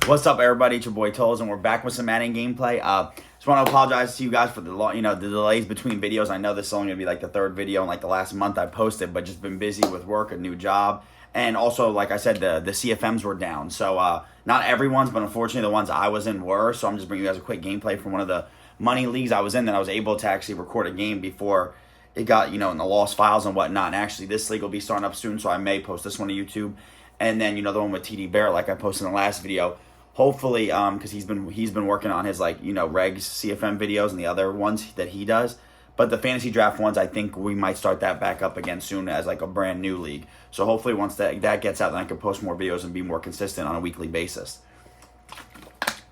What's up, everybody? It's your boy Toles, and we're back with some Madden gameplay. Just want to apologize to you guys for the delays between videos. I know this is only gonna be like the third video in like the last month I posted, but just been busy with work, a new job, and also like I said, the CFMs were down. So not everyone's, but unfortunately the ones I was in were. So I'm just bringing you guys a quick gameplay from one of the money leagues I was in that I was able to actually record a game before it got in the lost files and whatnot. And actually, this league will be starting up soon, so I may post this one to YouTube, and then the one with TD Bear, like I posted in the last video. Hopefully, because he's been working on his regs CFM videos and the other ones that he does. But the fantasy draft ones, I think we might start that back up again soon as like a brand new league. So hopefully once that gets out, then I can post more videos and be more consistent on a weekly basis.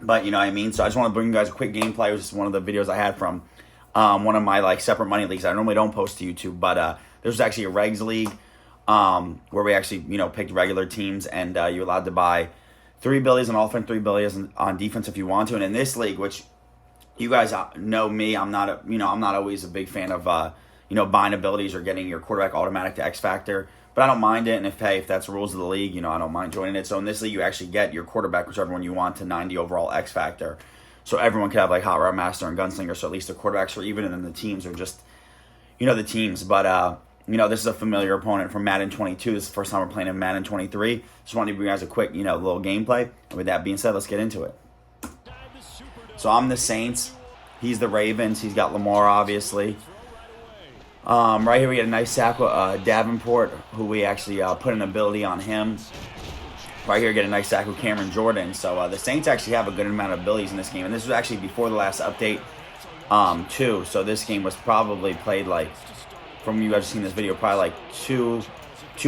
But you know what I mean? So I just want to bring you guys a quick gameplay. It was just one of the videos I had from one of my separate money leagues. I normally don't post to YouTube, but there's actually a regs league where we actually picked regular teams, and you're allowed to buy 3 abilities on offense, 3 abilities on defense if you want to. And in this league, which you guys know me, I'm not always a big fan of buying abilities or getting your quarterback automatic to X Factor. But I don't mind it, and if that's the rules of the league, I don't mind joining it. So in this league, you actually get your quarterback, whichever one you want, to 90 overall X Factor. So everyone could have Hot Rod Master and Gunslinger, so at least the quarterbacks are even, and then the teams are just, the teams. But this is a familiar opponent from Madden 22. This is the first time we're playing in Madden 23. Just wanted to bring you guys a quick, little gameplay. And with that being said, let's get into it. So I'm the Saints. He's the Ravens. He's got Lamar, obviously. Right here we get a nice sack with Davenport, who we actually put an ability on him. Right here we get a nice sack with Cameron Jordan. So the Saints actually have a good amount of abilities in this game. And this was actually before the last update, too. So this game was probably played from you guys seen this video, probably two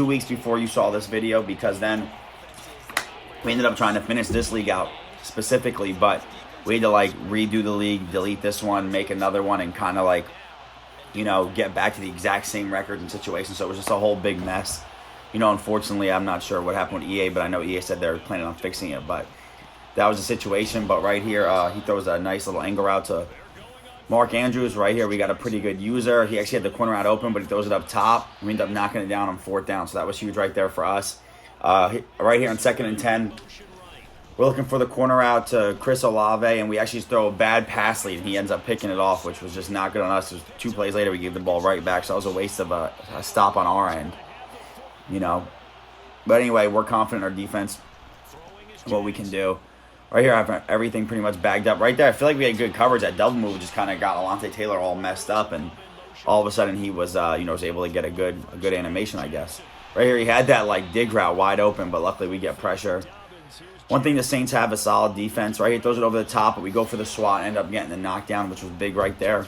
weeks before you saw this video, because then we ended up trying to finish this league out specifically, but we had to redo the league, delete this one, make another one, and kind of get back to the exact same records and situations. So it was just a whole big mess. Unfortunately, I'm not sure what happened with EA, but I know EA said they're planning on fixing it. But that was the situation. But right here, he throws a nice little angle route to Mark Andrews. Right here, we got a pretty good user. He actually had the corner route open, but he throws it up top. We end up knocking it down on 4th down, so that was huge right there for us. Right here on 2nd and 10, we're looking for the corner route to Chris Olave, and we actually throw a bad pass lead, and he ends up picking it off, which was just not good on us. Just 2 plays later, we gave the ball right back, so that was a waste of a stop on our end. But anyway, we're confident in our defense, what we can do. Right here, I have everything pretty much bagged up. Right there, I feel like we had good coverage. That double move just kind of got Alontae Taylor all messed up, and all of a sudden he was, was able to get a good animation, I guess. Right here, he had that dig route wide open, but luckily we get pressure. One thing the Saints have a solid defense. Right here, throws it over the top, but we go for the swat, end up getting the knockdown, which was big right there.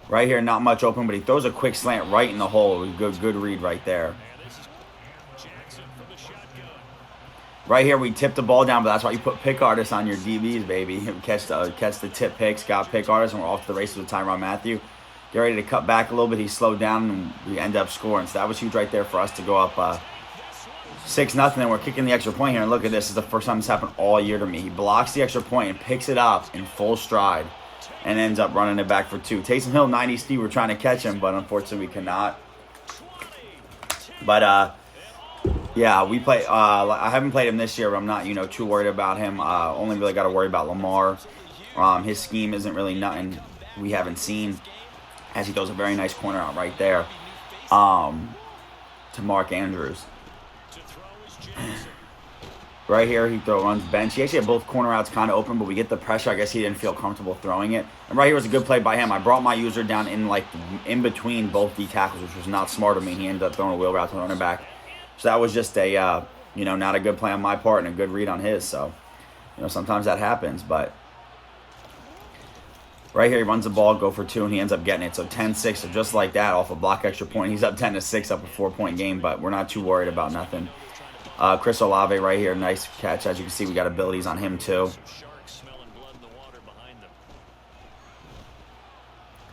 Right here, not much open, but he throws a quick slant right in the hole. Good read right there. Right here, we tipped the ball down, but that's why you put pick artists on your DBs, baby. Catch the tip picks, got pick artists, and we're off to the races with Tyrann Mathieu. Get ready to cut back a little bit. He slowed down, and we end up scoring. So that was huge right there for us to go up 6-0, and we're kicking the extra point here. And look at this. This is the first time this happened all year to me. He blocks the extra point and picks it up in full stride and ends up running it back for 2. Taysom Hill, 90 speed. We're trying to catch him, but unfortunately we cannot. But, yeah, we play. I haven't played him this year, but I'm not, too worried about him. Only really got to worry about Lamar. His scheme isn't really nothing we haven't seen, as he throws a very nice corner out right there to Mark Andrews. Right here, he runs bench. He actually had both corner routes kind of open, but we get the pressure. I guess he didn't feel comfortable throwing it. And right here was a good play by him. I brought my user down in between both D tackles, which was not smart of me. He ended up throwing a wheel route to the running back. So that was just a, not a good play on my part and a good read on his. So, sometimes that happens. But right here, he runs the ball, go for 2, and he ends up getting it. So 10-6, so just like that, off a block extra point. He's up 10-6, up a 4-point game, but we're not too worried about nothing. Chris Olave right here, nice catch. As you can see, we got abilities on him too.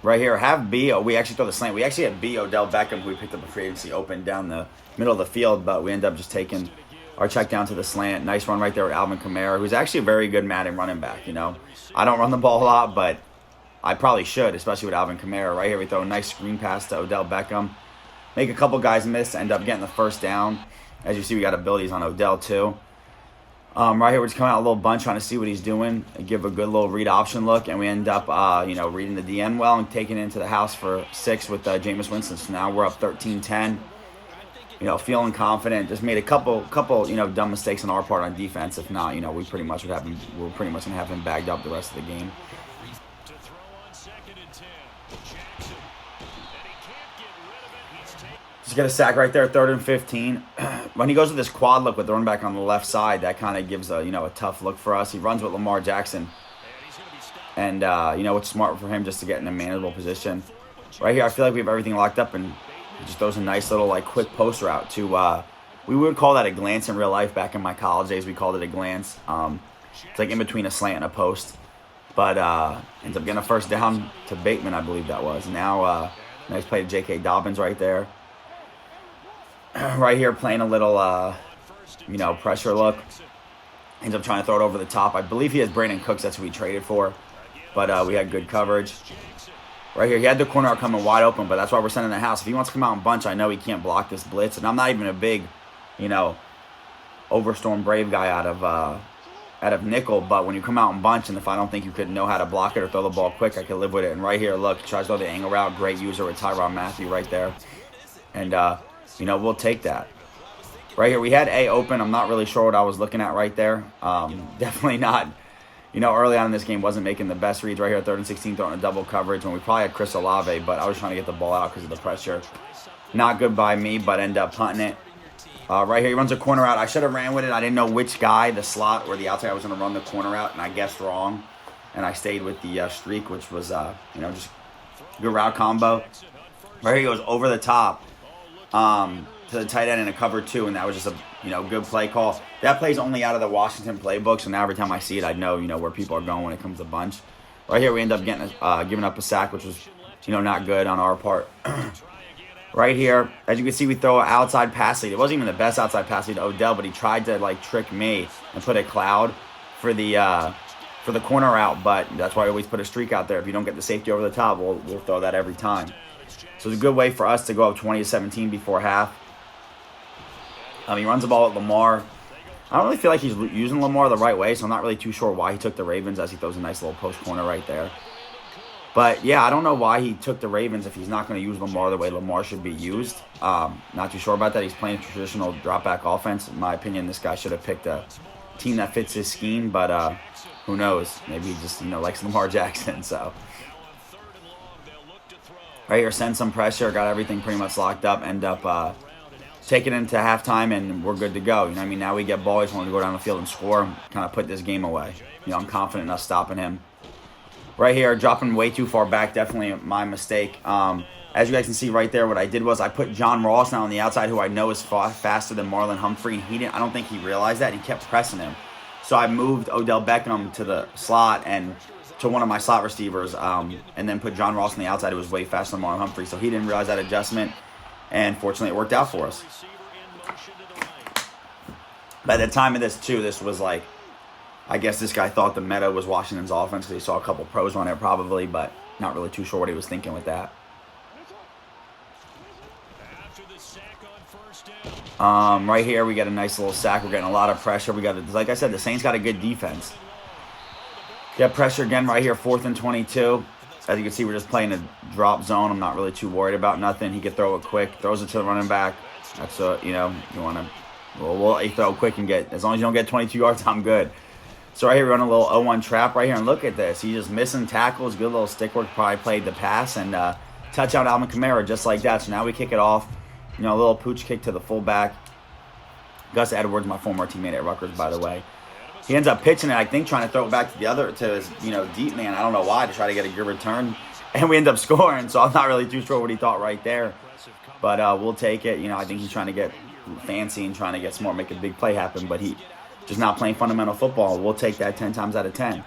Right here, have B. We actually throw the slant. We actually had B. Odell Beckham, who we picked up a free agency open down the middle of the field, but we end up just taking our check down to the slant. Nice run right there with Alvin Kamara, who's actually a very good Madden running back. I don't run the ball a lot, but I probably should, especially with Alvin Kamara. Right here, we throw a nice screen pass to Odell Beckham. Make a couple guys miss, end up getting the first down. As you see, we got abilities on Odell too. Right here, we're just coming out a little bunch trying to see what he's doing and give a good little read option look. And we end up, reading the DN well and taking it into the house for 6 with Jameis Winston. So now we're up 13-10. Feeling confident. Just made a couple, dumb mistakes on our part on defense. If not, we pretty much would have him. We're pretty much gonna have him bagged up the rest of the game. Just get a sack right there, 3rd and 15. When he goes with this quad look with the running back on the left side, that kind of gives a tough look for us. He runs with Lamar Jackson, and it's smart for him just to get in a manageable position. Right here, I feel like we have everything locked up, and he just throws a nice little quick post route to. We would call that a glance in real life. Back in my college days, we called it a glance. It's like in between a slant and a post, but ends up getting a first down to Bateman, I believe that was. Now, nice play to J.K. Dobbins right there. Right here, playing a little, pressure look. Ends up trying to throw it over the top. I believe he has Brandon Cooks. That's who we traded for. But we had good coverage. Right here, he had the corner out coming wide open, but that's why we're sending the house. If he wants to come out in bunch, I know he can't block this blitz. And I'm not even a big, overstorm brave guy out of nickel. But when you come out in bunch, and if I don't think you could know how to block it or throw the ball quick, I could live with it. And right here, look, he tries to throw the angle route. Great user with Tyrann Mathieu right there. And, we'll take that. Right here, we had A open. I'm not really sure what I was looking at right there. Definitely not, early on in this game, wasn't making the best reads. Right here, 3rd and 16, throwing a double coverage when we probably had Chris Olave, but I was trying to get the ball out because of the pressure. Not good by me, but end up punting it. Right here, he runs a corner out. I should have ran with it. I didn't know which guy, the slot or the outside, I was going to run the corner out, and I guessed wrong. And I stayed with the streak, which was, just good route combo. Right here, he goes over the top. To the tight end in a cover 2, and that was just a good play call. That play's only out of the Washington playbook, so now every time I see it, I know where people are going when it comes to bunch. Right here, we end up getting giving up a sack, which was not good on our part. Right here, as you can see, we throw an outside pass lead. It wasn't even the best outside pass lead to Odell, but he tried to trick me and put a cloud for the corner out. But that's why I always put a streak out there. If you don't get the safety over the top, we'll throw that every time. So it's a good way for us to go up 20-17 before half. He runs the ball at Lamar. I don't really feel like he's using Lamar the right way, so I'm not really too sure why he took the Ravens, as he throws a nice little post corner right there. But, yeah, I don't know why he took the Ravens if he's not going to use Lamar the way Lamar should be used. Not too sure about that. He's playing a traditional drop-back offense. In my opinion, this guy should have picked a team that fits his scheme, but who knows? Maybe he just, likes Lamar Jackson, so. Right here, send some pressure, got everything pretty much locked up, end up take it into halftime, and we're good to go. Now we get ball. He's wanting to go down the field and score, kind of put this game away. I'm confident in us stopping him. Right here, dropping way too far back, definitely my mistake. As you guys can see right there, what I did was I put John Ross now on the outside, who I know is faster than Marlon Humphrey, and I don't think he realized that. He kept pressing him. So I moved Odell Beckham to the slot and to one of my slot receivers, and then put John Ross on the outside, who was way faster than Marlon Humphrey. So he didn't realize that adjustment. And fortunately, it worked out for us. By the time of this, too, this was I guess this guy thought the meta was Washington's offense because he saw a couple pros on it probably, but not really too sure what he was thinking with that. Right here, we got a nice little sack. We're getting a lot of pressure. Like I said, the Saints got a good defense. Get pressure again right here, 4th and 22. As you can see, we're just playing a drop zone. I'm not really too worried about nothing. He could throw it quick. Throws it to the running back. That's you want to. Well, he throw quick and get. As long as you don't get 22 yards, I'm good. So right here, we run a little 0-1 trap right here, and look at this. He's just missing tackles. Good little stick work. Probably played the pass and touchdown Alvin Kamara just like that. So now we kick it off. A little pooch kick to the fullback. Gus Edwards, my former teammate at Rutgers, by the way. He ends up pitching it, I think, trying to throw it back to his, deep man. I don't know why, to try to get a good return. And we end up scoring, so I'm not really too sure what he thought right there. But we'll take it. I think he's trying to get fancy and trying to get smart, make a big play happen. But he just not playing fundamental football. We'll take that 10 times out of 10.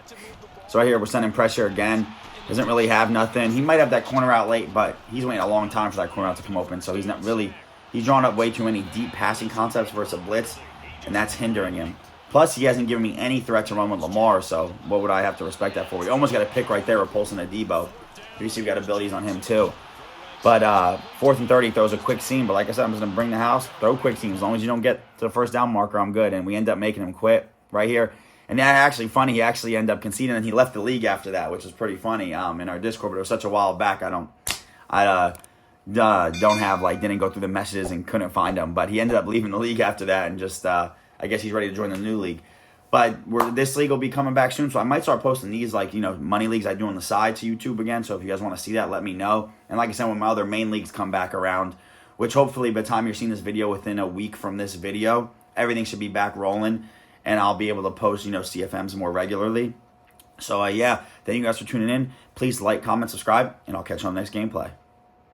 So right here, we're sending pressure again. Doesn't really have nothing. He might have that corner out late, but he's waiting a long time for that corner out to come open. So he's not really, he's drawn up way too many deep passing concepts versus a blitz, and that's hindering him. Plus, he hasn't given me any threat to run with Lamar, so what would I have to respect that for? We almost got a pick right there with Paulson and Debo. You see we got abilities on him too. But 4th and 30, throws a quick seam. But like I said, I'm just going to bring the house, throw quick seam. As long as you don't get to the first down marker, I'm good. And we end up making him quit. right here. And that actually funny, he actually ended up conceding, and he left the league after that, which is pretty funny in our Discord. But it was such a while back, I don't have, like, didn't go through the messages and couldn't find him. But he ended up leaving the league after that, and just I guess he's ready to join the new league. But this league will be coming back soon, so I might start posting these, like, money leagues I do on the side to YouTube again. So if you guys want to see that, let me know. And like I said, when my other main leagues come back around, which hopefully by the time you're seeing this video, within a week from this video, everything should be back rolling, and I'll be able to post, CFMs more regularly. So, yeah, thank you guys for tuning in. Please like, comment, subscribe, and I'll catch you on the next gameplay.